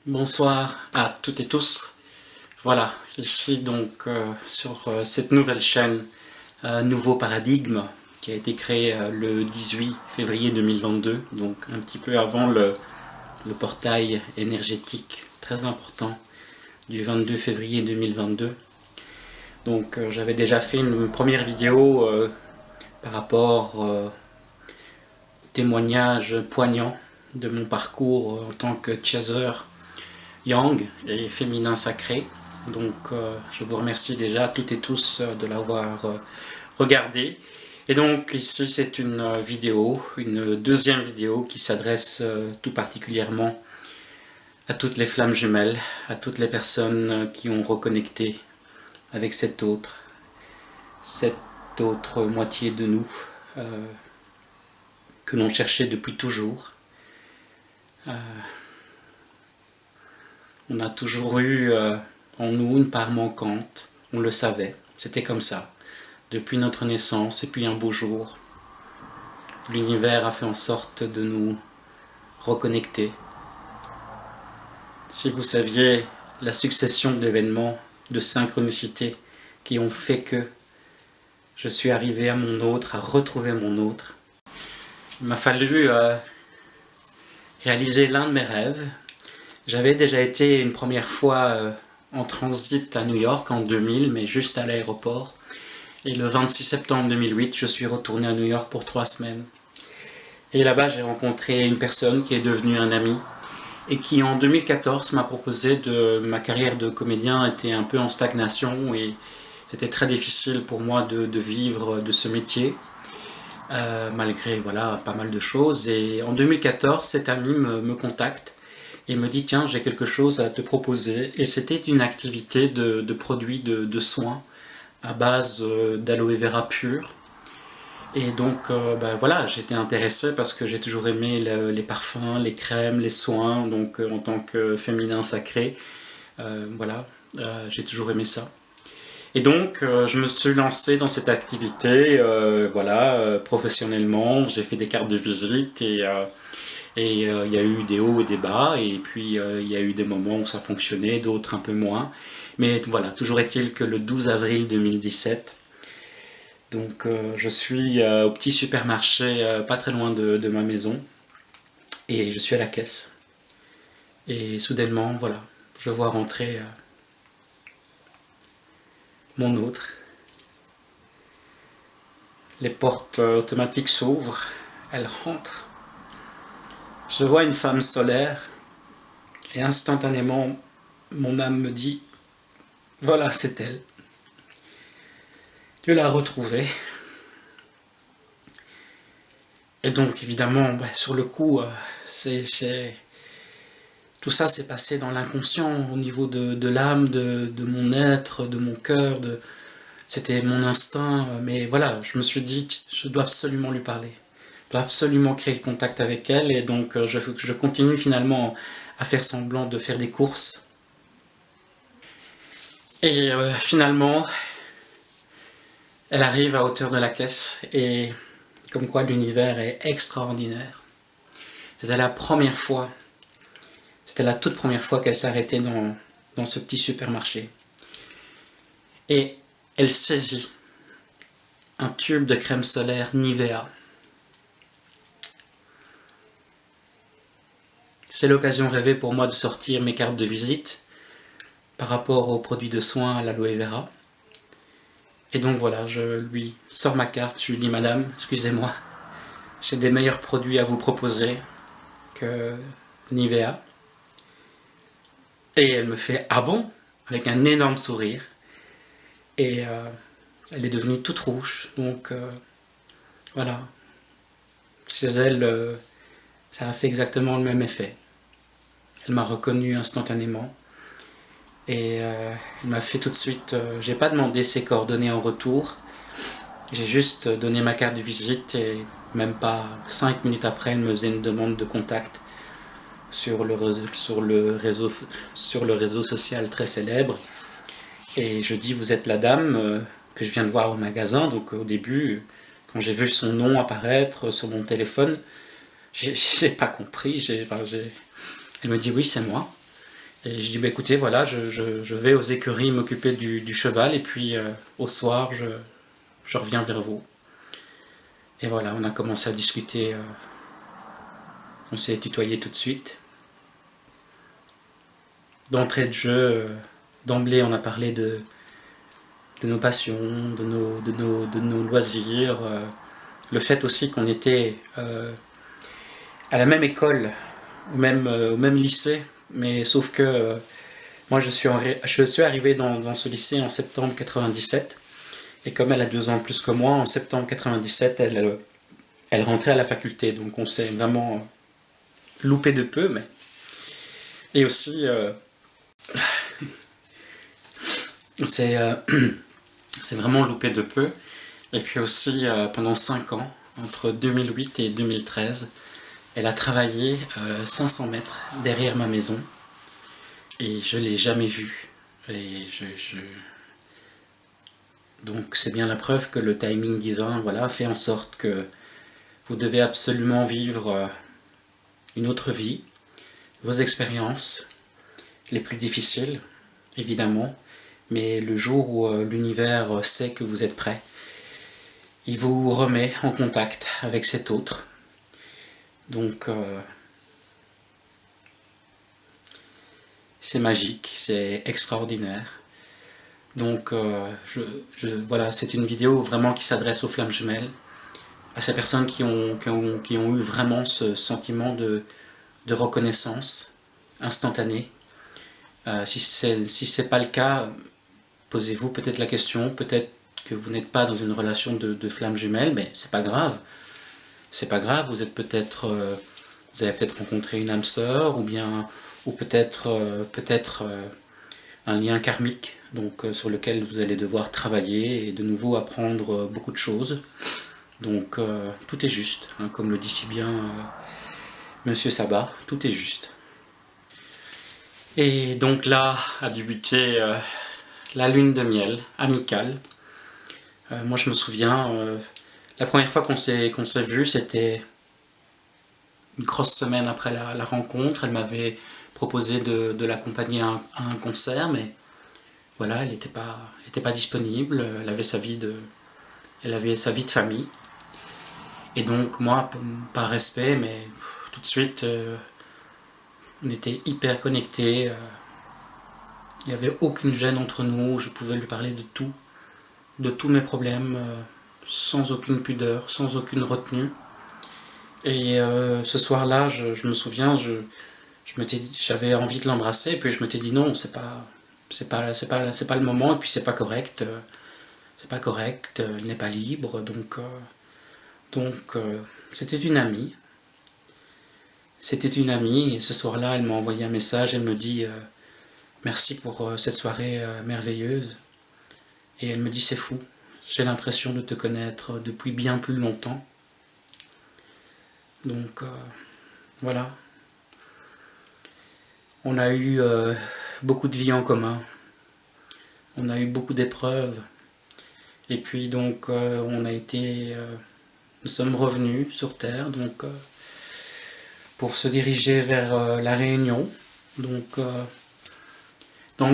Bonsoir à toutes et tous. Voilà, ici donc sur cette nouvelle chaîne Nouveau Paradigme qui a été créée le 18 février 2022, donc un petit peu avant le portail énergétique très important du 22 février 2022. Donc j'avais déjà fait une première vidéo par rapport au témoignage poignant de mon parcours en tant que chaser yang et féminin sacré. Donc je vous remercie déjà toutes et tous de l'avoir regardé. Et donc ici c'est une vidéo, une deuxième vidéo qui s'adresse tout particulièrement à toutes les flammes jumelles, à toutes les personnes qui ont reconnecté avec cette autre moitié de nous que l'on cherchait depuis toujours. On a toujours eu en nous une part manquante, on le savait, c'était comme ça, depuis notre naissance, et puis un beau jour, l'univers a fait en sorte de nous reconnecter. Si vous saviez la succession d'événements, de synchronicités qui ont fait que je suis arrivé à mon autre, à retrouver mon autre, il m'a fallu réaliser l'un de mes rêves. J'avais déjà été une première fois en transit à New York en 2000, mais juste à l'aéroport. Et le 26 septembre 2008, je suis retourné à New York pour 3 semaines. Et là-bas, j'ai rencontré une personne qui est devenue un ami et qui en 2014 m'a proposé ma carrière de comédien était un peu en stagnation et c'était très difficile pour moi de vivre de ce métier. Malgré voilà, pas mal de choses. Et en 2014, cet ami me contacte et me dit tiens, j'ai quelque chose à te proposer. Et c'était une activité de produits de soins à base d'aloe vera pur. Et donc voilà, j'étais intéressé parce que j'ai toujours aimé les parfums, les crèmes, les soins, donc en tant que féminin sacré, voilà, j'ai toujours aimé ça. Et donc je me suis lancé dans cette activité, voilà, professionnellement, j'ai fait des cartes de visite et il y a eu des hauts et des bas, et puis il y a eu des moments où ça fonctionnait, d'autres un peu moins. Mais voilà, toujours est-il que le 12 avril 2017, donc je suis au petit supermarché pas très loin de ma maison, et je suis à la caisse. Et soudainement, voilà, je vois rentrer mon autre. Les portes automatiques s'ouvrent, elle rentre. Je vois une femme solaire, et instantanément, mon âme me dit, voilà, c'est elle. Je l'ai retrouvée. Et donc, évidemment, sur le coup, tout ça s'est passé dans l'inconscient, au niveau de l'âme, de mon être, de mon cœur. C'était mon instinct. Mais voilà, je me suis dit, je dois absolument lui parler. Je dois absolument créer le contact avec elle. Et donc, je continue finalement à faire semblant de faire des courses. Et finalement, elle arrive à hauteur de la caisse. Et comme quoi l'univers est extraordinaire. C'était la première fois, c'était la toute première fois qu'elle s'arrêtait dans ce petit supermarché. Et elle saisit un tube de crème solaire Nivea. C'est l'occasion rêvée pour moi de sortir mes cartes de visite par rapport aux produits de soins à l'aloe vera. Et donc voilà, je lui sors ma carte, je lui dis madame, excusez-moi, j'ai des meilleurs produits à vous proposer que Nivea. Et elle me fait ah bon, avec un énorme sourire. Et elle est devenue toute rouge, donc voilà. Chez elle, ça a fait exactement le même effet. Elle m'a reconnu instantanément. Et elle m'a fait tout de suite, j'ai pas demandé ses coordonnées en retour. J'ai juste donné ma carte de visite et même pas 5 minutes après, elle me faisait une demande de contact sur le réseau social très célèbre. Et je dis, vous êtes la dame que je viens de voir au magasin. Donc au début, quand j'ai vu son nom apparaître sur mon téléphone, j'ai pas compris. Elle me dit, oui, c'est moi. Et je dis, bah, écoutez, voilà, je vais aux écuries m'occuper du cheval, et puis au soir, je reviens vers vous. Et voilà, on a commencé à discuter, on s'est tutoyé tout de suite. D'entrée de jeu, d'emblée, on a parlé de nos passions, de nos loisirs, le fait aussi qu'on était à la même école, au même lycée, mais sauf que moi je suis arrivé dans ce lycée en septembre 97, et comme elle a 2 ans de plus que moi, en septembre 97, elle rentrait à la faculté, donc on s'est vraiment loupé de peu, mais... Et aussi, c'est c'est vraiment loupé de peu. Et puis aussi, pendant 5 ans, entre 2008 et 2013, elle a travaillé 500 mètres derrière ma maison, et je ne l'ai jamais vue. Et Donc c'est bien la preuve que le timing divin, voilà, fait en sorte que vous devez absolument vivre une autre vie, vos expériences les plus difficiles, évidemment, mais le jour où l'univers sait que vous êtes prêt, il vous remet en contact avec cet autre. Donc c'est magique, c'est extraordinaire. Donc voilà, c'est une vidéo vraiment qui s'adresse aux flammes jumelles, à ces personnes qui ont eu vraiment ce sentiment de reconnaissance instantanée. Si c'est pas le cas, posez-vous peut-être la question, peut-être que vous n'êtes pas dans une relation de flammes jumelles, mais c'est pas grave. C'est pas grave, vous avez peut-être rencontré une âme sœur, ou peut-être un lien karmique, donc sur lequel vous allez devoir travailler et de nouveau apprendre beaucoup de choses. Donc tout est juste, hein, comme le dit si bien Monsieur Sabat, tout est juste. Et donc là a débuté la lune de miel amicale. Moi je me souviens, la première fois qu'on s'est vu, c'était une grosse semaine après la rencontre. Elle m'avait proposé de l'accompagner à un concert, mais voilà, elle n'était pas disponible. Elle avait sa vie de famille. Et donc moi, par respect, mais tout de suite, on était hyper connectés. Il n'y avait aucune gêne entre nous. Je pouvais lui parler de tous mes problèmes, sans aucune pudeur, sans aucune retenue. Et ce soir-là, je me souviens, j'avais envie de l'embrasser, et puis je m'étais dit non, c'est pas le moment, et puis c'est pas correct, il n'est pas libre, donc c'était une amie. C'était une amie, et ce soir-là, elle m'a envoyé un message, elle me dit merci pour cette soirée merveilleuse. Et elle me dit c'est fou, j'ai l'impression de te connaître depuis bien plus longtemps. Donc voilà. On a eu beaucoup de vie en commun. On a eu beaucoup d'épreuves. Et puis donc nous sommes revenus sur Terre, donc pour se diriger vers la Réunion. Donc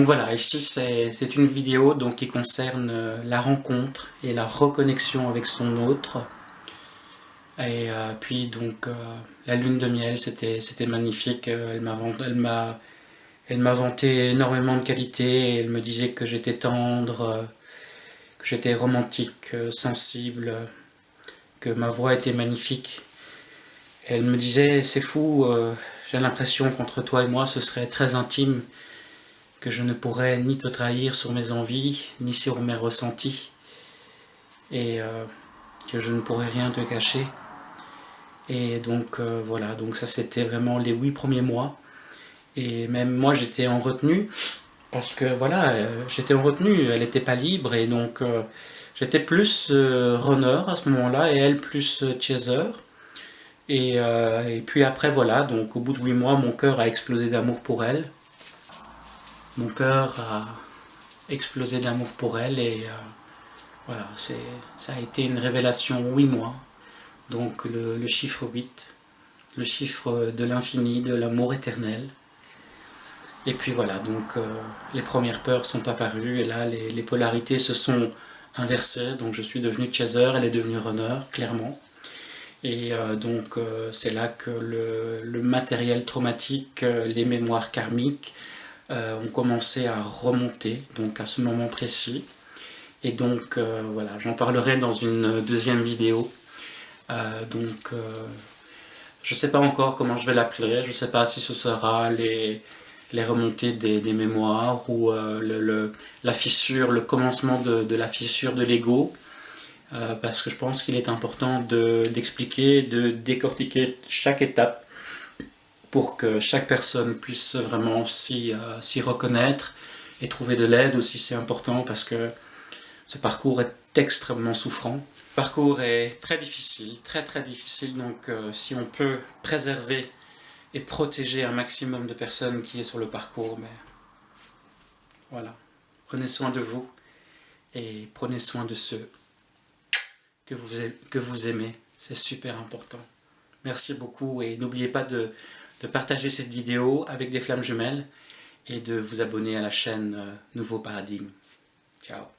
voilà, ici c'est une vidéo donc, qui concerne la rencontre et la reconnexion avec son autre. Et puis donc la lune de miel, c'était magnifique. Elle m'a vanté énormément de qualités. Elle me disait que j'étais tendre, que j'étais romantique, sensible, que ma voix était magnifique. Et elle me disait c'est fou, j'ai l'impression qu'entre toi et moi ce serait très intime, que je ne pourrais ni te trahir sur mes envies, ni sur mes ressentis, et que je ne pourrais rien te cacher. Et donc voilà, donc ça c'était vraiment les 8 premiers mois. Et même moi j'étais en retenue, parce que voilà, j'étais en retenue, elle n'était pas libre, et donc j'étais plus runner à ce moment-là, et elle plus chaser. Et puis après voilà, donc au bout de 8 mois, mon cœur a explosé d'amour pour elle. Mon cœur a explosé d'amour pour elle, et voilà, ça a été une révélation 8 mois. Donc le chiffre 8, le chiffre de l'infini, de l'amour éternel. Et puis voilà, donc les premières peurs sont apparues et là les polarités se sont inversées. Donc je suis devenu chaser, elle est devenue runner, clairement. Et c'est là que le matériel traumatique, les mémoires karmiques ont commencé à remonter, donc à ce moment précis. Et donc voilà, j'en parlerai dans une deuxième vidéo. Je ne sais pas encore comment je vais l'appeler, je ne sais pas si ce sera les remontées des mémoires ou la fissure, le commencement de la fissure de l'ego. Parce que je pense qu'il est important d'expliquer, de décortiquer chaque étape pour que chaque personne puisse vraiment s'y reconnaître et trouver de l'aide aussi. C'est important parce que ce parcours est extrêmement souffrant. Le parcours est très difficile, très difficile, donc si on peut préserver et protéger un maximum de personnes qui est sur le parcours, mais voilà. Prenez soin de vous et prenez soin de ceux que vous aimez, c'est super important. Merci beaucoup et n'oubliez pas de partager cette vidéo avec des flammes jumelles et de vous abonner à la chaîne Nouveau Paradigme. Ciao.